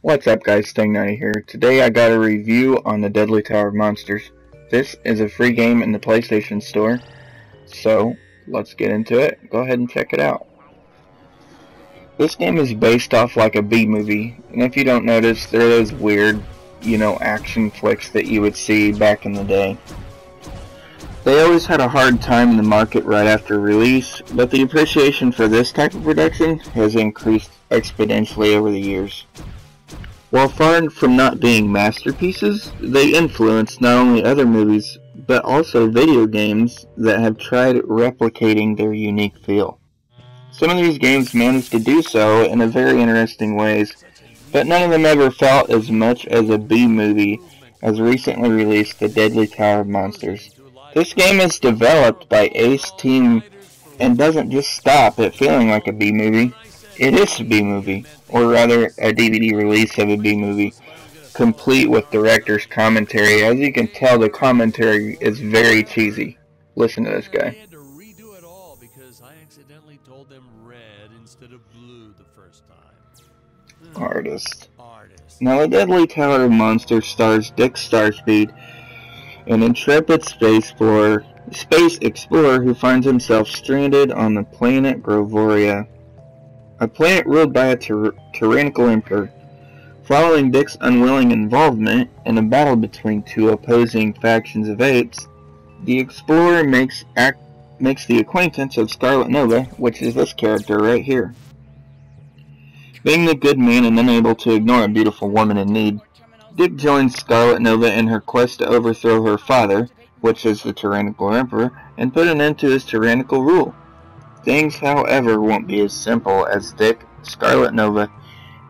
What's up guys, Sting90 here. Today I got a review on the Deadly Tower of Monsters. This is a free game in the PlayStation Store, so let's get into it. Go ahead and check it out. This game is based off like a B-movie, and if you don't notice, they're those weird, action flicks that you would see back in the day. They always had a hard time in the market right after release, but the appreciation for this type of production has increased exponentially over the years. While far from not being masterpieces, they influenced not only other movies, but also video games that have tried replicating their unique feel. Some of these games managed to do so in a very interesting ways, but none of them ever felt as much as a B-movie as recently released The Deadly Tower of Monsters. This game is developed by Ace Team and doesn't just stop at feeling like a B-movie. It is a B-movie, or rather a DVD release of a B-movie, complete with director's commentary. As you can tell, the commentary is very cheesy. Listen to this guy. I had to redo it all because I accidentally told them red instead of blue the first time. Artist. Now, The Deadly Tower of Monsters stars Dick Starspeed, an intrepid space explorer who finds himself stranded on the planet Grovoria, a planet ruled by a tyrannical emperor. Following Dick's unwilling involvement in a battle between two opposing factions of apes, the explorer makes the acquaintance of Scarlet Nova, which is this character right here. Being the good man and unable to ignore a beautiful woman in need, Dick joins Scarlet Nova in her quest to overthrow her father, which is the tyrannical emperor, and put an end to his tyrannical rule. Things, however, won't be as simple as Dick, Scarlet Nova,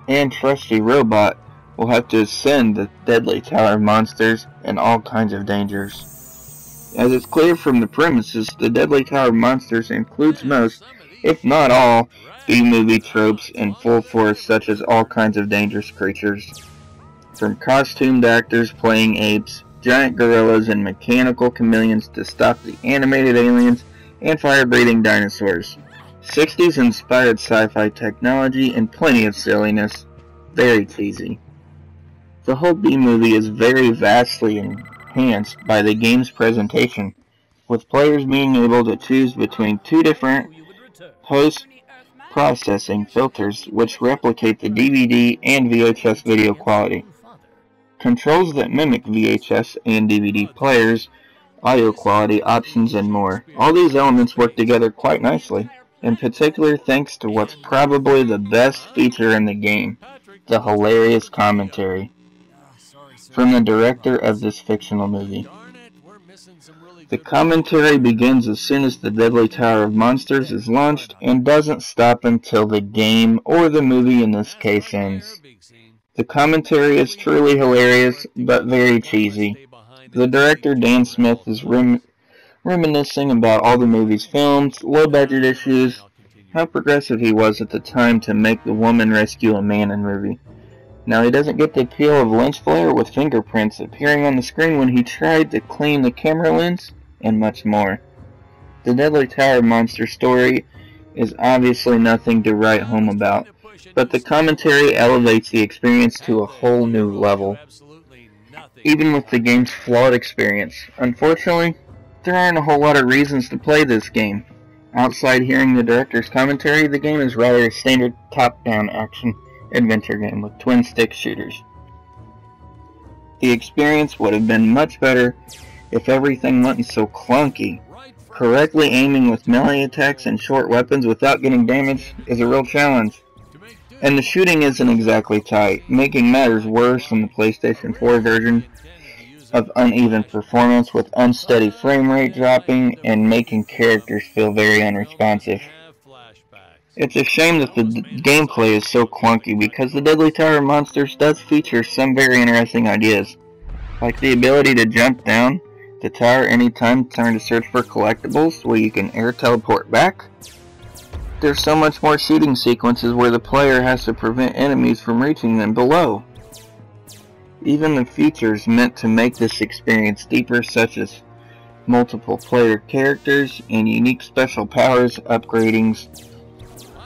and trusty Robot will have to ascend the Deadly Tower of Monsters in all kinds of dangers. As it's clear from the premises, the Deadly Tower of Monsters includes most, if not all, B-movie tropes in full force, such as all kinds of dangerous creatures. From costumed actors playing apes, giant gorillas, and mechanical chameleons to stop the animated aliens and fire-breathing dinosaurs. 60s inspired sci-fi technology and plenty of silliness. Very cheesy. The whole B-movie is very vastly enhanced by the game's presentation, with players being able to choose between two different post-processing filters which replicate the DVD and VHS video quality. Controls that mimic VHS and DVD players, audio quality options, and more. All these elements work together quite nicely, in particular thanks to what's probably the best feature in the game, the hilarious commentary from the director of this fictional movie. The commentary begins as soon as the Deadly Tower of Monsters is launched and doesn't stop until the game, or the movie in this case, ends. The commentary is truly hilarious, but very cheesy. The director, Dan Smith, is reminiscing about all the movie's films, low-budget issues, how progressive he was at the time to make the woman rescue a man in movie. Now, he doesn't get the appeal of lens flare with fingerprints appearing on the screen when he tried to clean the camera lens, and much more. The Deadly Tower of Monsters story is obviously nothing to write home about, but the commentary elevates the experience to a whole new level, even with the game's flawed experience. Unfortunately, there aren't a whole lot of reasons to play this game. Outside hearing the director's commentary, the game is rather a standard top-down action adventure game with twin-stick shooters. The experience would have been much better if everything wasn't so clunky. Correctly aiming with melee attacks and short weapons without getting damaged is a real challenge. And the shooting isn't exactly tight, making matters worse than the PlayStation 4 version of uneven performance with unsteady frame rate dropping and making characters feel very unresponsive. It's a shame that the gameplay is so clunky because the Deadly Tower of Monsters does feature some very interesting ideas, like the ability to jump down the tower anytime trying to search for collectibles where you can air teleport back. There's so much more shooting sequences where the player has to prevent enemies from reaching them below. Even the features meant to make this experience deeper, such as multiple player characters and unique special powers upgradings,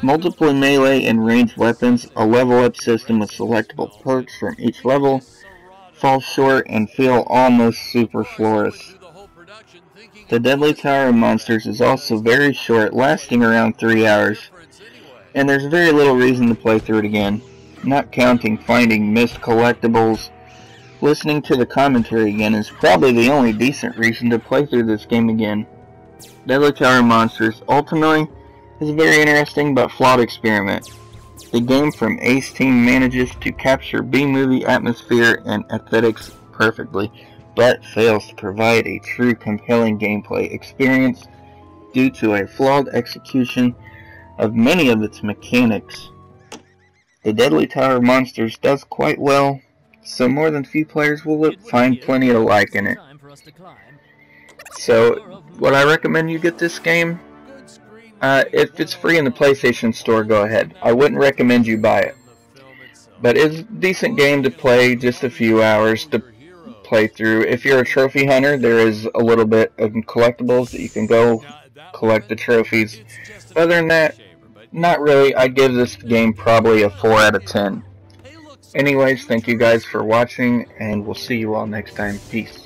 multiple melee and ranged weapons, a level up system with selectable perks from each level, fall short and feel almost superfluous. The Deadly Tower of Monsters is also very short, lasting around 3 hours, and there's very little reason to play through it again. Not counting finding missed collectibles, listening to the commentary again is probably the only decent reason to play through this game again. Deadly Tower of Monsters ultimately is a very interesting but flawed experiment. The game from Ace Team manages to capture B-movie atmosphere and aesthetics perfectly, but fails to provide a true compelling gameplay experience due to a flawed execution of many of its mechanics. The Deadly Tower of Monsters does quite well, so more than few players will find plenty to like in it. So, would I recommend you get this game? If it's free in the PlayStation Store, go ahead. I wouldn't recommend you buy it. But it's a decent game to play, just a few hours to play through. If you're a trophy hunter, there is a little bit of collectibles that you can go collect the trophies. Other than that, not really. I'd give this game probably a 4 out of 10. Anyways, thank you guys for watching, and we'll see you all next time. Peace.